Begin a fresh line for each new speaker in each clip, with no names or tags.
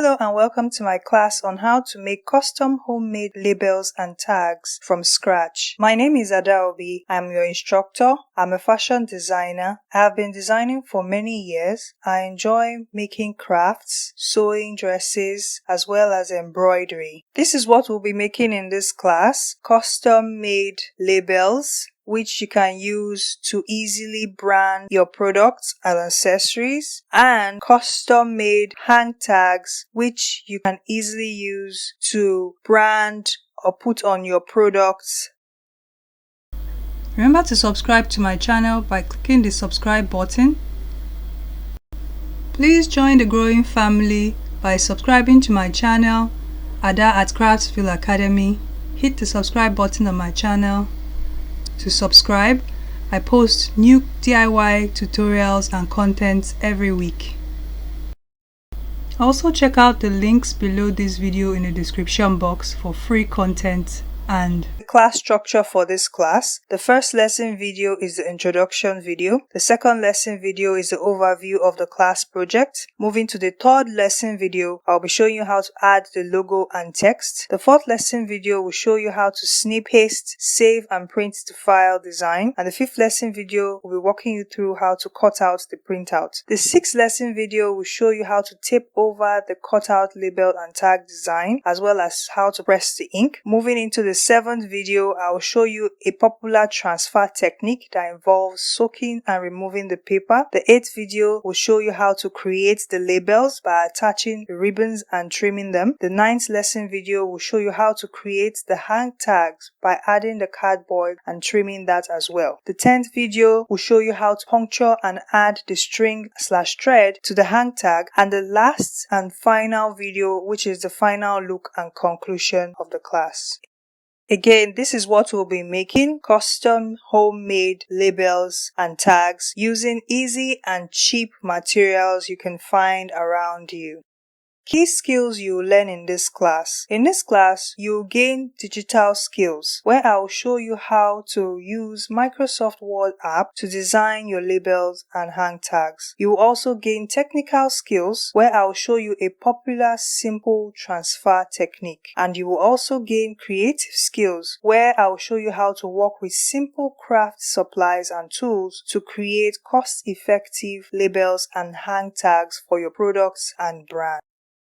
Hello and welcome to my class on how to make custom homemade labels and tags from scratch. My name is Adaobi. I'm your instructor. I'm a fashion designer. I have been designing for many years. I enjoy making crafts, sewing dresses, as well as embroidery. This is what we'll be making in this class: custom made labels, which you can use to easily brand your products and accessories, and custom made hang tags, which you can easily use to brand or put on your products. Remember to subscribe to my channel by clicking the subscribe button. Please join the growing family by subscribing to my channel, Ada at Craftsville Academy. Hit the subscribe button on my channel. To subscribe, I post new DIY tutorials and content every week. Also check out the links below this video in the description box for free content and the class structure for this class. The first lesson video is the introduction video. The second lesson video is the overview of the class project. Moving to the third lesson video, I'll be showing you how to add the logo and text. The fourth lesson video will show you how to snip, paste, save and print the file design. And the fifth lesson video will be walking you through how to cut out the printout. The sixth lesson video will show you how to tape over the cutout label and tag design, as well as how to press the ink. Moving into the seventh video, I will show you a popular transfer technique that involves soaking and removing the paper. The eighth video will show you how to create the labels by attaching the ribbons and trimming them. The ninth lesson video will show you how to create the hang tags by adding the cardboard and trimming that as well. The 10th video will show you how to puncture and add the string/thread to the hang tag. And the last and final video, which is the final look and conclusion of the class. Again, this is what we'll be making: custom homemade labels and tags using easy and cheap materials you can find around you. Key skills you will learn in this class. In this class, you will gain digital skills, where I will show you how to use Microsoft Word app to design your labels and hang tags. You will also gain technical skills, where I will show you a popular simple transfer technique. And you will also gain creative skills, where I will show you how to work with simple craft supplies and tools to create cost-effective labels and hang tags for your products and brand.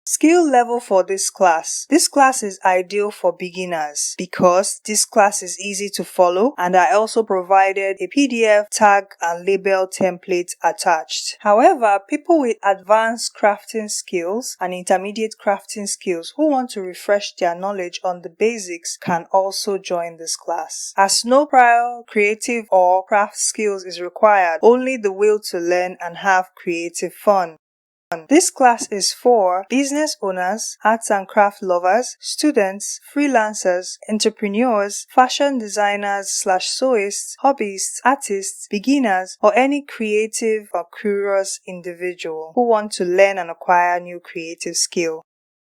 Skill level for this class. This class is ideal for beginners because this class is easy to follow, and I also provided a PDF tag and label template attached. However, people with advanced crafting skills and intermediate crafting skills who want to refresh their knowledge on the basics can also join this class. As no prior creative or craft skills is required, only the will to learn and have creative fun. This class is for business owners, arts and craft lovers, students, freelancers, entrepreneurs, fashion designers/sewists, hobbyists, artists, beginners, or any creative or curious individual who want to learn and acquire new creative skill.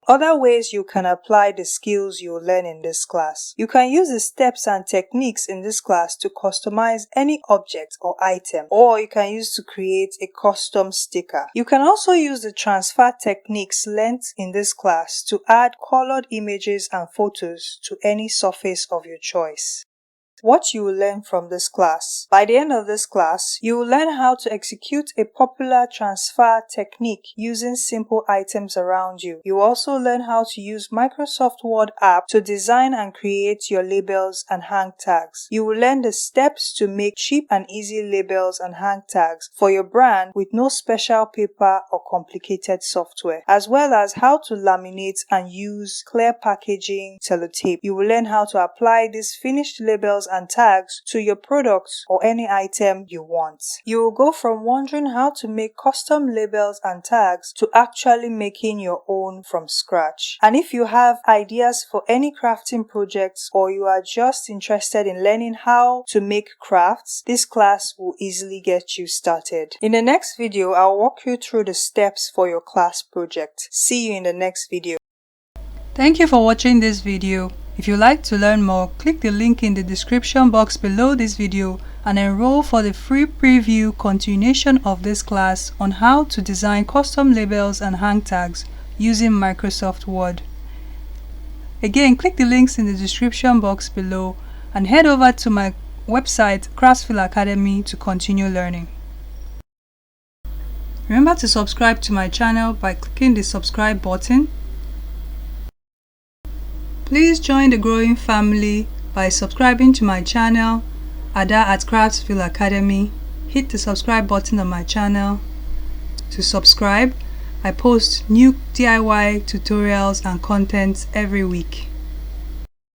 Other ways you can apply the skills you will learn in this class. You can use the steps and techniques in this class to customize any object or item, or you can use to create a custom sticker. You can also use the transfer techniques learned in this class to add colored images and photos to any surface of your choice. What you will learn from this class. By the end of this class, you will learn how to execute a popular transfer technique using simple items around you. You will also learn how to use Microsoft Word app to design and create your labels and hang tags. You will learn the steps to make cheap and easy labels and hang tags for your brand with no special paper or complicated software, as well as how to laminate and use clear packaging sellotape. You will learn how to apply these finished labels and tags to your products or any item you want. You will go from wondering how to make custom labels and tags to actually making your own from scratch. And if you have ideas for any crafting projects, or you are just interested in learning how to make crafts, this class will easily get you started. In the next video, I'll walk you through the steps for your class project. See you in the next video. Thank you for watching this video. If you'd like to learn more, click the link in the description box below this video and enroll for the free preview continuation of this class on how to design custom labels and hang tags using Microsoft Word. Again, click the links in the description box below and head over to my website Craftsville Academy to continue learning. Remember to subscribe to my channel by clicking the subscribe button. Please join the growing family by subscribing to my channel, Ada at Craftsville Academy. Hit the subscribe button on my channel. To subscribe, I post new DIY tutorials and content every week.